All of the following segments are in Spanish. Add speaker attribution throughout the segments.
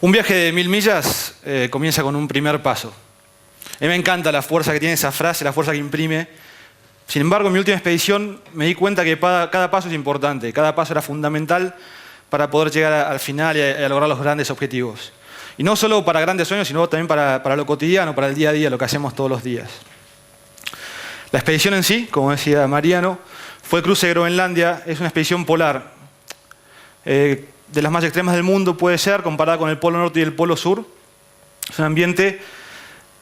Speaker 1: Un viaje de 1000 millas comienza con un primer paso. A mí me encanta la fuerza que tiene esa frase, la fuerza que imprime. Sin embargo, en mi última expedición me di cuenta que cada paso es importante, cada paso era fundamental para poder llegar al final y a lograr los grandes objetivos. Y no solo para grandes sueños, sino también para lo cotidiano, para el día a día, lo que hacemos todos los días. La expedición en sí, como decía Mariano, fue el cruce de Groenlandia, es una expedición polar. De las más extremas del mundo puede ser, comparada con el Polo Norte y el Polo Sur. Es un ambiente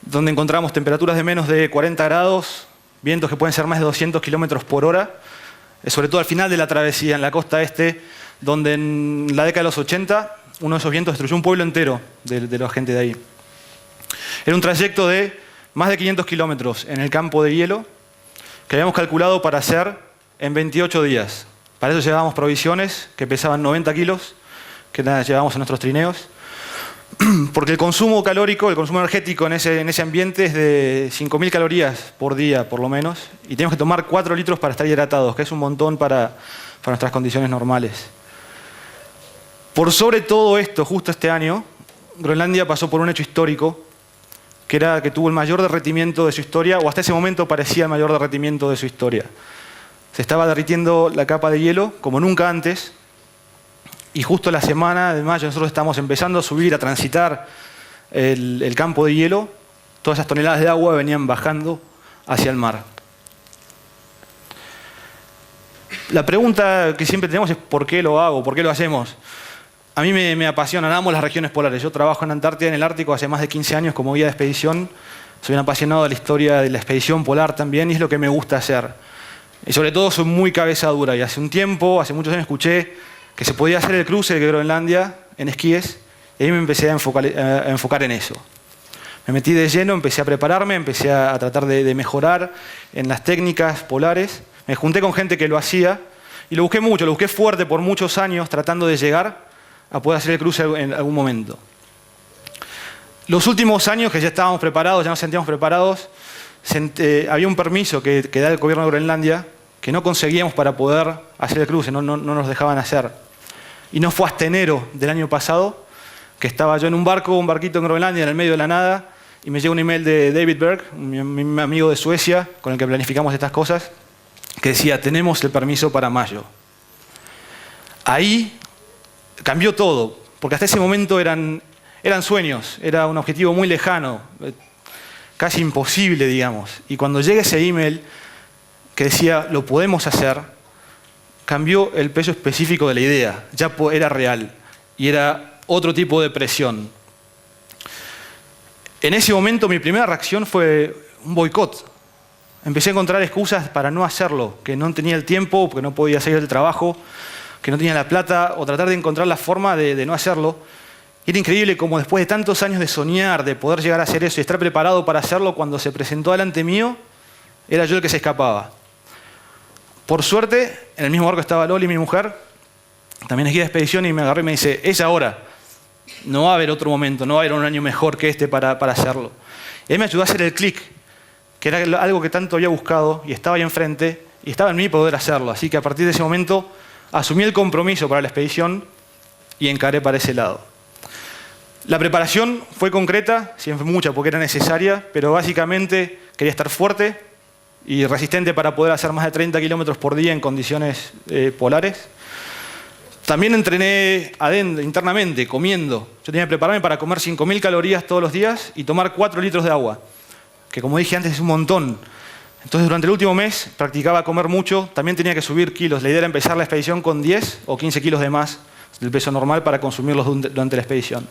Speaker 1: donde encontramos temperaturas de menos de 40 grados, vientos que pueden ser más de 200 kilómetros por hora, sobre todo al final de la travesía, en la costa este, donde en la década de los 80 uno de esos vientos destruyó un pueblo entero de la gente de ahí. Era un trayecto de más de 500 kilómetros en el campo de hielo que habíamos calculado para hacer en 28 días. Para eso llevábamos provisiones que pesaban 90 kilos, que llevábamos en nuestros trineos, porque el consumo calórico, el consumo energético en ese ambiente es de 5.000 calorías por día, por lo menos, y tenemos que tomar 4 litros para estar hidratados, que es un montón para nuestras condiciones normales. Por sobre todo esto, justo este año, Groenlandia pasó por un hecho histórico, que era que tuvo el mayor derretimiento de su historia, o hasta ese momento parecía el mayor derretimiento de su historia. Se estaba derritiendo la capa de hielo como nunca antes, y justo la semana de mayo nosotros estamos empezando a subir, a transitar el campo de hielo. Todas esas toneladas de agua venían bajando hacia el mar. La pregunta que siempre tenemos es ¿por qué lo hago? ¿Por qué lo hacemos? A mí me apasionan, amo las regiones polares. Yo trabajo en Antártida, en el Ártico, hace más de 15 años como guía de expedición. Soy un apasionado de la historia de la expedición polar también y es lo que me gusta hacer. Y sobre todo soy muy cabeza dura y hace muchos años escuché que se podía hacer el cruce de Groenlandia en esquíes y ahí me empecé a enfocar en eso. Me metí de lleno, empecé a prepararme, empecé a tratar de mejorar en las técnicas polares. Me junté con gente que lo hacía y lo busqué mucho, lo busqué fuerte por muchos años tratando de llegar a poder hacer el cruce en algún momento. Los últimos años que ya estábamos preparados, ya nos sentíamos preparados, había un permiso que da el gobierno de Groenlandia que no conseguíamos para poder hacer el cruce, no nos dejaban hacer. Y no fue hasta enero del año pasado que estaba yo en un barquito en Groenlandia, en el medio de la nada, y me llega un email de David Berg, mi amigo de Suecia, con el que planificamos estas cosas, que decía, tenemos el permiso para mayo. Ahí cambió todo, porque hasta ese momento eran sueños, era un objetivo muy lejano, casi imposible, digamos. Y cuando llega ese email que decía, lo podemos hacer, cambió el peso específico de la idea, ya era real y era otro tipo de presión. En ese momento mi primera reacción fue un boicot. Empecé a encontrar excusas para no hacerlo, que no tenía el tiempo, que no podía salir del trabajo, que no tenía la plata, o tratar de encontrar la forma de no hacerlo. Y era increíble como después de tantos años de soñar, de poder llegar a hacer eso y estar preparado para hacerlo, cuando se presentó delante mío, era yo el que se escapaba. Por suerte, en el mismo barco estaba Loli, mi mujer, también es guía de expedición, y me agarró y me dice, es ahora, no va a haber otro momento, no va a haber un año mejor que este para hacerlo. Y él me ayudó a hacer el clic, que era algo que tanto había buscado, y estaba ahí enfrente, y estaba en mí poder hacerlo. Así que a partir de ese momento, asumí el compromiso para la expedición y encaré para ese lado. La preparación fue concreta, siempre mucha porque era necesaria, pero básicamente quería estar fuerte y resistente para poder hacer más de 30 kilómetros por día en condiciones polares. También entrené internamente, comiendo. Yo tenía que prepararme para comer 5.000 calorías todos los días y tomar 4 litros de agua, que como dije antes es un montón. Entonces durante el último mes practicaba comer mucho, también tenía que subir kilos. La idea era empezar la expedición con 10 o 15 kilos de más del peso normal para consumirlos durante la expedición.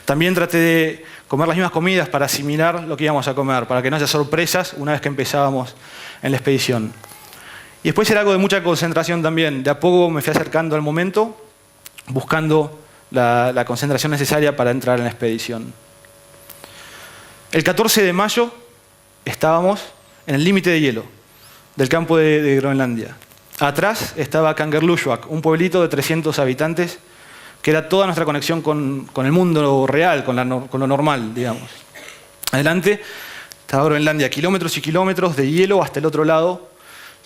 Speaker 1: También traté de comer las mismas comidas para asimilar lo que íbamos a comer, para que no haya sorpresas una vez que empezábamos en la expedición. Y después era algo de mucha concentración también. De a poco me fui acercando al momento, buscando la concentración necesaria para entrar en la expedición. El 14 de mayo estábamos en el límite de hielo del campo de Groenlandia. Atrás estaba Kangerlussuaq, un pueblito de 300 habitantes, que era toda nuestra conexión con el mundo real, con lo normal, digamos. Adelante estaba Groenlandia, kilómetros y kilómetros de hielo hasta el otro lado,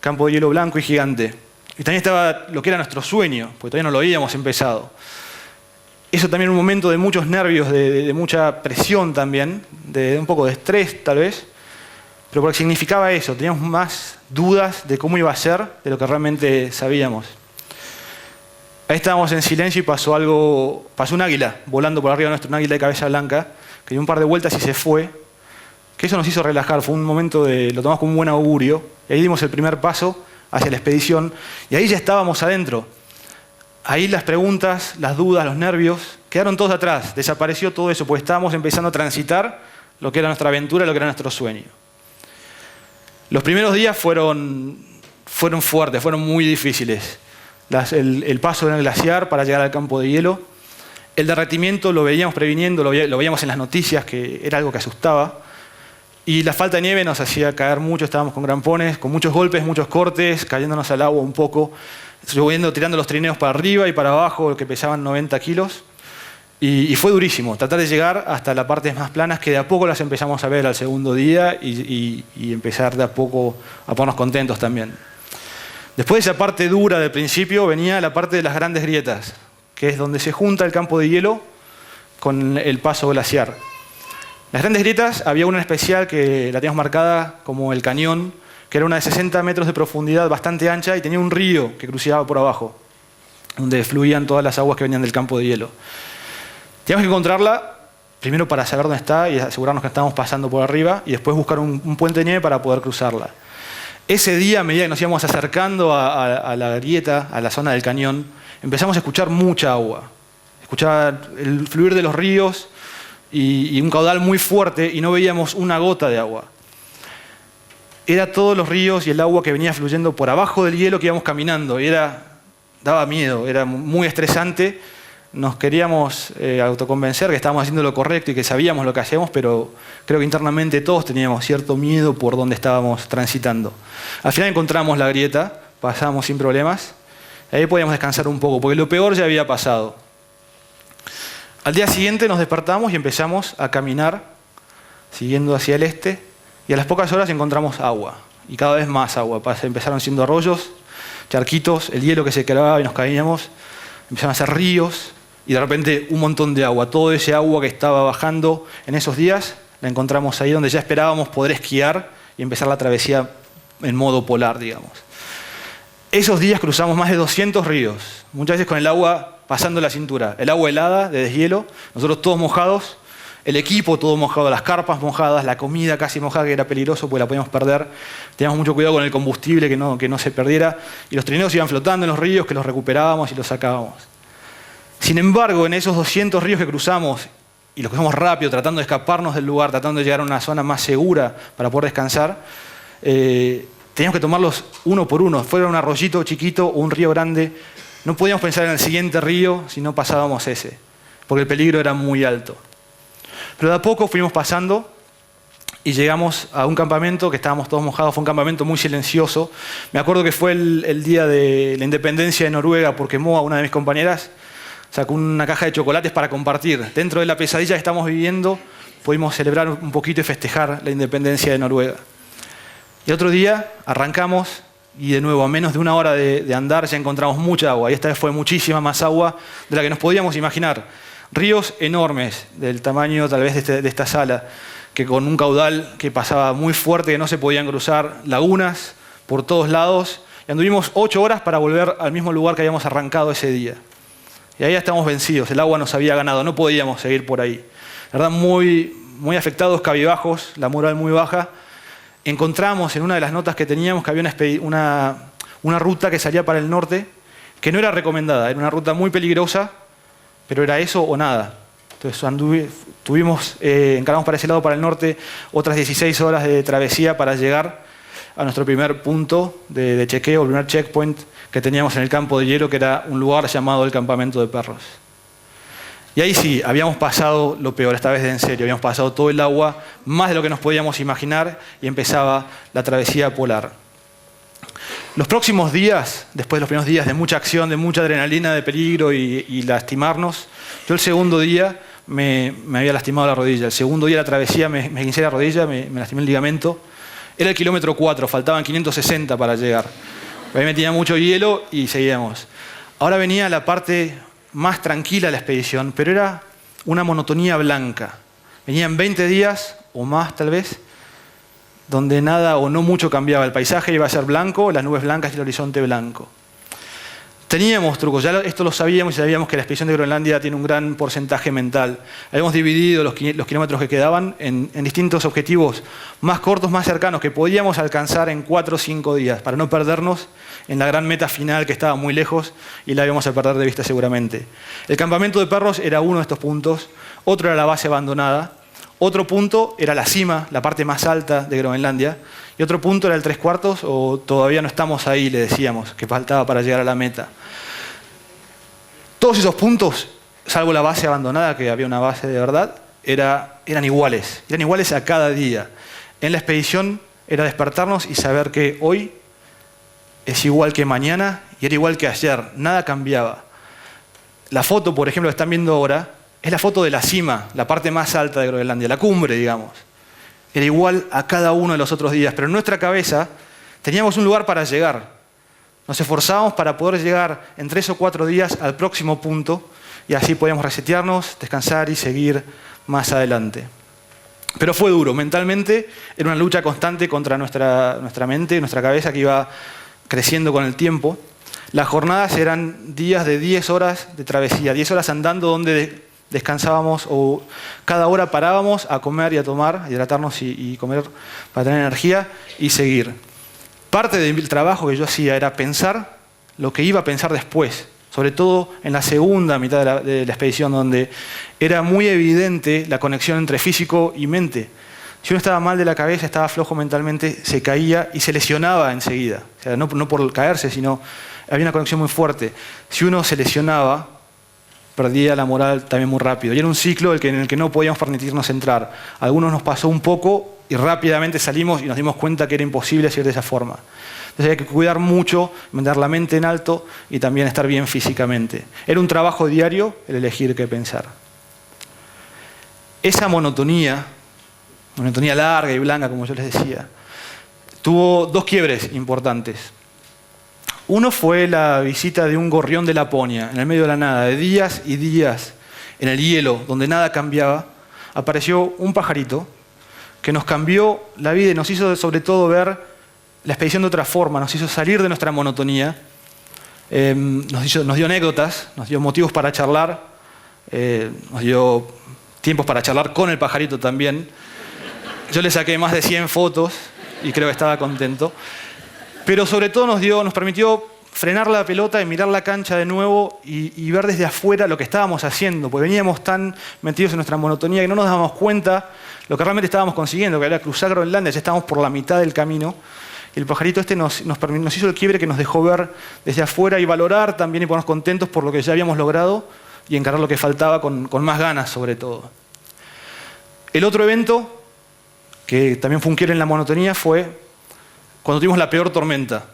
Speaker 1: campo de hielo blanco y gigante. Y también estaba lo que era nuestro sueño, porque todavía no lo habíamos empezado. Eso también un momento de muchos nervios, de mucha presión también, de un poco de estrés tal vez, pero porque significaba eso, teníamos más dudas de cómo iba a ser de lo que realmente sabíamos. Ahí estábamos en silencio y pasó un águila volando por arriba nuestro, un águila de cabeza blanca, que dio un par de vueltas y se fue, que eso nos hizo relajar, fue un momento lo tomamos como un buen augurio, y ahí dimos el primer paso hacia la expedición, y ahí ya estábamos adentro. Ahí las preguntas, las dudas, los nervios, quedaron todos atrás, desapareció todo eso, porque estábamos empezando a transitar lo que era nuestra aventura, lo que era nuestro sueño. Los primeros días fueron fuertes, fueron muy difíciles. El paso en el glaciar para llegar al campo de hielo, el derretimiento lo veíamos previniendo, lo veíamos en las noticias, que era algo que asustaba. Y la falta de nieve nos hacía caer mucho, estábamos con grampones, con muchos golpes, muchos cortes, cayéndonos al agua un poco, lloviendo, tirando los trineos para arriba y para abajo, que pesaban 90 kilos. Y fue durísimo, tratar de llegar hasta las partes más planas, que de a poco las empezamos a ver al segundo día y empezar de a poco a ponernos contentos también. Después de esa parte dura del principio venía la parte de las grandes grietas, que es donde se junta el campo de hielo con el paso glaciar. Las grandes grietas, había una especial que la teníamos marcada como el cañón, que era una de 60 metros de profundidad, bastante ancha, y tenía un río que cruciaba por abajo, donde fluían todas las aguas que venían del campo de hielo. Teníamos que encontrarla, primero para saber dónde está y asegurarnos que estábamos pasando por arriba, y después buscar un puente de nieve para poder cruzarla. Ese día, a medida que nos íbamos acercando a la grieta, a la zona del cañón, empezamos a escuchar mucha agua. Escuchaba el fluir de los ríos y un caudal muy fuerte, y no veíamos una gota de agua. Era todos los ríos y el agua que venía fluyendo por abajo del hielo que íbamos caminando. Y daba miedo, era muy estresante. Nos queríamos autoconvencer que estábamos haciendo lo correcto y que sabíamos lo que hacíamos, pero creo que internamente todos teníamos cierto miedo por donde estábamos transitando. Al final encontramos la grieta, pasamos sin problemas, y ahí podíamos descansar un poco, porque lo peor ya había pasado. Al día siguiente nos despertamos y empezamos a caminar, siguiendo hacia el este, y a las pocas horas encontramos agua, y cada vez más agua. Empezaron siendo arroyos, charquitos, el hielo que se clavaba y nos caíamos, empezaron a ser ríos, y de repente un montón de agua. Todo ese agua que estaba bajando en esos días, la encontramos ahí donde ya esperábamos poder esquiar y empezar la travesía en modo polar, digamos. Esos días cruzamos más de 200 ríos, muchas veces con el agua pasando la cintura. El agua helada, de deshielo, nosotros todos mojados, el equipo todo mojado, las carpas mojadas, la comida casi mojada, que era peligroso porque la podíamos perder. Teníamos mucho cuidado con el combustible, que no se perdiera. Y los trineos iban flotando en los ríos, que los recuperábamos y los sacábamos. Sin embargo, en esos 200 ríos que cruzamos, y los cruzamos rápido, tratando de escaparnos del lugar, tratando de llegar a una zona más segura para poder descansar, teníamos que tomarlos uno por uno. Fuera un arroyito chiquito o un río grande, no podíamos pensar en el siguiente río si no pasábamos ese, porque el peligro era muy alto. Pero de a poco fuimos pasando y llegamos a un campamento que estábamos todos mojados. Fue un campamento muy silencioso. Me acuerdo que fue el día de la independencia de Noruega, porque Moa, una de mis compañeras, sacó una caja de chocolates para compartir. Dentro de la pesadilla que estamos viviendo, pudimos celebrar un poquito y festejar la independencia de Noruega. Y otro día arrancamos y de nuevo, a menos de una hora de andar, ya encontramos mucha agua. Y esta vez fue muchísima más agua de la que nos podíamos imaginar. Ríos enormes, del tamaño tal vez de esta sala, que con un caudal que pasaba muy fuerte, que no se podían cruzar, lagunas por todos lados. Y anduvimos 8 horas para volver al mismo lugar que habíamos arrancado ese día. Y ahí ya estábamos vencidos, el agua nos había ganado, no podíamos seguir por ahí. La verdad, muy afectados, cabizbajos, la moral muy baja. Encontramos en una de las notas que teníamos que había una ruta que salía para el norte, que no era recomendada, era una ruta muy peligrosa, pero era eso o nada. Entonces encaramos para ese lado, para el norte, otras 16 horas de travesía para llegar a nuestro primer punto de chequeo, el primer checkpoint que teníamos en el campo de hielo, que era un lugar llamado el campamento de perros. Y ahí sí, habíamos pasado lo peor, esta vez en serio, habíamos pasado todo el agua, más de lo que nos podíamos imaginar, y empezaba la travesía polar. Los próximos días, después de los primeros días de mucha acción, de mucha adrenalina, de peligro y lastimarnos, yo el segundo día me había lastimado la rodilla. El segundo día de la travesía me guincé la rodilla, me lastimé el ligamento. Era el kilómetro 4, faltaban 560 para llegar. Ahí me tenía mucho hielo y seguíamos. Ahora venía la parte más tranquila la expedición, pero era una monotonía blanca. Venían 20 días o más tal vez, donde nada o no mucho cambiaba. El paisaje iba a ser blanco, las nubes blancas y el horizonte blanco. Teníamos trucos, ya esto lo sabíamos y sabíamos que la expedición de Groenlandia tiene un gran porcentaje mental. Habíamos dividido los kilómetros que quedaban en distintos objetivos más cortos, más cercanos, que podíamos alcanzar en 4 o 5 días, para no perdernos en la gran meta final que estaba muy lejos y la íbamos a perder de vista seguramente. El campamento de perros era uno de estos puntos, otro era la base abandonada, otro punto era la cima, la parte más alta de Groenlandia, y otro punto era el 3/4, o todavía no estamos ahí, le decíamos, que faltaba para llegar a la meta. Todos esos puntos, salvo la base abandonada, que había una base de verdad, eran iguales a cada día. En la expedición era despertarnos y saber que hoy es igual que mañana y era igual que ayer, nada cambiaba. La foto, por ejemplo, que están viendo ahora, es la foto de la cima, la parte más alta de Groenlandia, la cumbre, digamos. Era igual a cada uno de los otros días, pero en nuestra cabeza teníamos un lugar para llegar. Nos esforzábamos para poder llegar en 3 o 4 días al próximo punto y así podíamos resetearnos, descansar y seguir más adelante. Pero fue duro, mentalmente era una lucha constante contra nuestra mente, nuestra cabeza, que iba creciendo con el tiempo. Las jornadas eran días de 10 horas de travesía, 10 horas andando donde descansábamos o cada hora parábamos a comer y a tomar, a hidratarnos y comer para tener energía y seguir. Parte del trabajo que yo hacía era pensar lo que iba a pensar después, sobre todo en la segunda mitad de la expedición, donde era muy evidente la conexión entre físico y mente. Si uno estaba mal de la cabeza, estaba flojo mentalmente, se caía y se lesionaba enseguida. O sea, no por caerse, sino había una conexión muy fuerte. Si uno se lesionaba, perdía la moral también muy rápido. Y era un ciclo en el que no podíamos permitirnos entrar. A algunos nos pasó un poco y rápidamente salimos y nos dimos cuenta que era imposible seguir de esa forma. Entonces hay que cuidar mucho, mantener la mente en alto y también estar bien físicamente. Era un trabajo diario el elegir qué pensar. Esa monotonía larga y blanca, como yo les decía, tuvo 2 quiebres importantes. Uno fue la visita de un gorrión de Laponia, en el medio de la nada, de días y días, en el hielo, donde nada cambiaba. Apareció un pajarito que nos cambió la vida y nos hizo sobre todo ver la expedición de otra forma, nos hizo salir de nuestra monotonía, nos dio anécdotas, nos dio motivos para charlar, nos dio tiempos para charlar con el pajarito también. Yo le saqué más de 100 fotos y creo que estaba contento. Pero sobre todo nos permitió frenar la pelota y mirar la cancha de nuevo y ver desde afuera lo que estábamos haciendo, porque veníamos tan metidos en nuestra monotonía que no nos dábamos cuenta lo que realmente estábamos consiguiendo, que era cruzar Groenlandia. Ya estábamos por la mitad del camino. Y el pajarito nos hizo el quiebre que nos dejó ver desde afuera y valorar también y ponernos contentos por lo que ya habíamos logrado y encarar lo que faltaba con más ganas, sobre todo. El otro evento, que también fue un quiebre en la monotonía, fue cuando tuvimos la peor tormenta.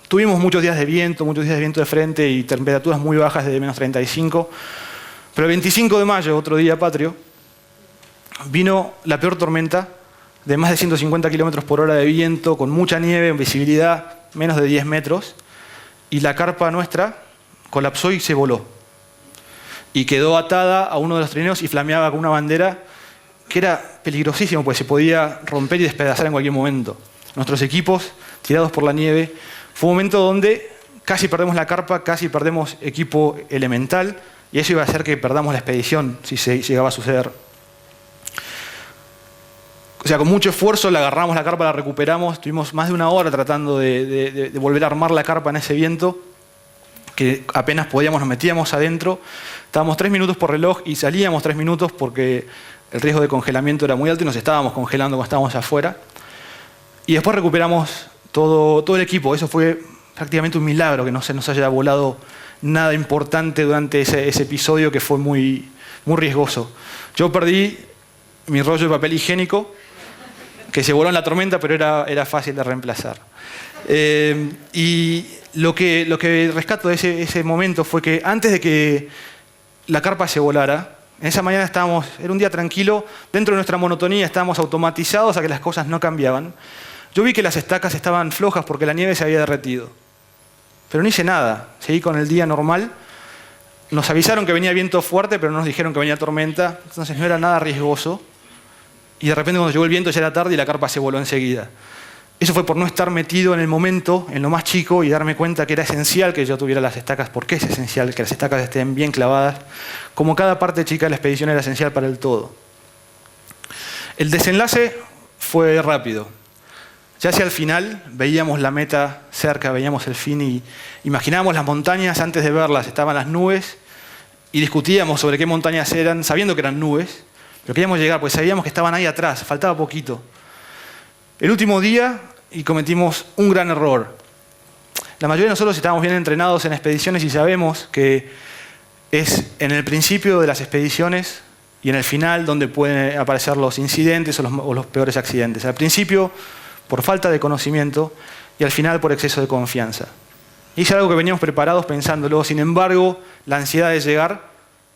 Speaker 1: Tuvimos muchos días de viento de frente y temperaturas muy bajas de menos 35. Pero el 25 de mayo, otro día patrio, vino la peor tormenta de más de 150 kilómetros por hora de viento, con mucha nieve, visibilidad menos de 10 metros, y la carpa nuestra colapsó y se voló. Y quedó atada a uno de los trineos y flameaba con una bandera que era peligrosísimo, pues se podía romper y despedazar en cualquier momento. Nuestros equipos tirados por la nieve. Fue un momento donde casi perdemos la carpa, casi perdemos equipo elemental, y eso iba a hacer que perdamos la expedición si llegaba a suceder. O sea, con mucho esfuerzo le agarramos la carpa, la recuperamos, estuvimos más de 1 hora tratando de volver a armar la carpa en ese viento, que apenas podíamos, nos metíamos adentro. Estábamos 3 minutos por reloj y salíamos 3 minutos porque el riesgo de congelamiento era muy alto y nos estábamos congelando cuando estábamos afuera. Y después recuperamos todo el equipo. Eso fue prácticamente un milagro, que no se nos haya volado nada importante durante ese episodio, que fue muy, muy riesgoso. Yo perdí mi rollo de papel higiénico, que se voló en la tormenta, pero era fácil de reemplazar. Y lo que rescato de ese momento fue que antes de que la carpa se volara, en esa mañana era un día tranquilo, dentro de nuestra monotonía estábamos automatizados a que las cosas no cambiaban. Yo vi que las estacas estaban flojas porque la nieve se había derretido. Pero no hice nada, seguí con el día normal. Nos avisaron que venía viento fuerte, pero no nos dijeron que venía tormenta, entonces no era nada riesgoso. Y de repente cuando llegó el viento ya era tarde y la carpa se voló enseguida. Eso fue por no estar metido en el momento, en lo más chico, y darme cuenta que era esencial que yo tuviera las estacas. ¿Por qué es esencial que las estacas estén bien clavadas? Como cada parte chica de la expedición era esencial para el todo. El desenlace fue rápido. Ya hacia el final veíamos la meta cerca, veíamos el fin y imaginábamos las montañas antes de verlas. Estaban las nubes y discutíamos sobre qué montañas eran, sabiendo que eran nubes, pero queríamos llegar, pues sabíamos que estaban ahí atrás, faltaba poquito. El último día y cometimos un gran error. La mayoría de nosotros estábamos bien entrenados en expediciones y sabemos que es en el principio de las expediciones y en el final donde pueden aparecer los incidentes o los peores accidentes. Al principio, por falta de conocimiento, y al final por exceso de confianza. Y es algo que veníamos preparados pensándolo. Sin embargo, la ansiedad de llegar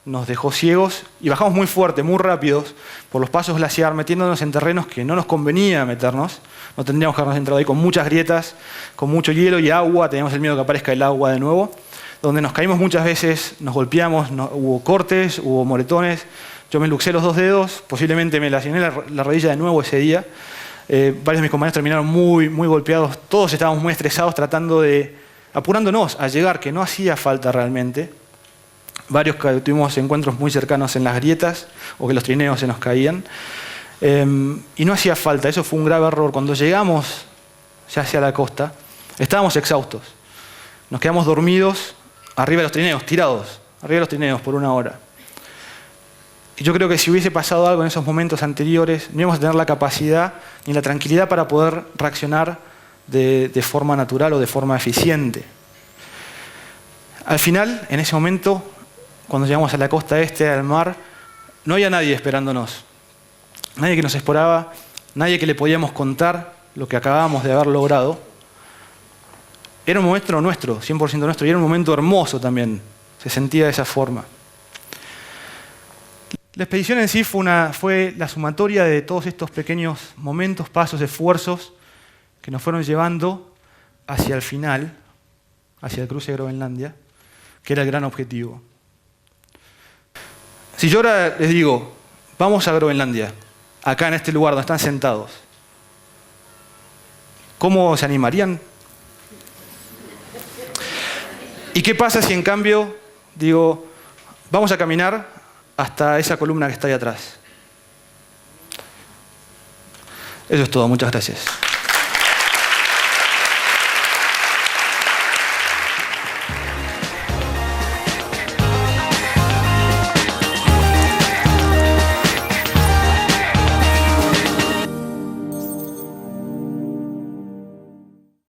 Speaker 1: nos dejó ciegos y bajamos muy fuerte, muy rápidos, por los pasos glaciar, metiéndonos en terrenos que no nos convenía meternos. No tendríamos que habernos entrado ahí con muchas grietas, con mucho hielo y agua. Teníamos el miedo que aparezca el agua de nuevo. Donde nos caímos muchas veces, nos golpeamos, hubo cortes, hubo moretones. Yo me luxé los 2 dedos, posiblemente me lesioné la rodilla de nuevo ese día. Varios de mis compañeros terminaron muy golpeados. Todos estábamos muy estresados apurándonos a llegar, que no hacía falta realmente. Varios tuvimos encuentros muy cercanos en las grietas o que los trineos se nos caían. Y no hacía falta, eso fue un grave error. Cuando llegamos ya hacia la costa, estábamos exhaustos. Nos quedamos dormidos arriba de los trineos, tirados, arriba de los trineos por 1 hora. Y yo creo que si hubiese pasado algo en esos momentos anteriores, no íbamos a tener la capacidad ni la tranquilidad para poder reaccionar de forma natural o de forma eficiente. Al final, en ese momento, cuando llegamos a la costa este, al mar, no había nadie esperándonos. Nadie que nos esperaba, nadie que le podíamos contar lo que acabábamos de haber logrado. Era un momento nuestro, 100% nuestro, y era un momento hermoso también. Se sentía de esa forma. La expedición en sí fue la sumatoria de todos estos pequeños momentos, pasos, esfuerzos que nos fueron llevando hacia el final, hacia el cruce de Groenlandia, que era el gran objetivo. Si yo ahora les digo, vamos a Groenlandia, acá en este lugar donde están sentados, ¿cómo se animarían? ¿Y qué pasa si en cambio digo, vamos a caminar hasta esa columna que está ahí atrás? Eso es todo, muchas gracias.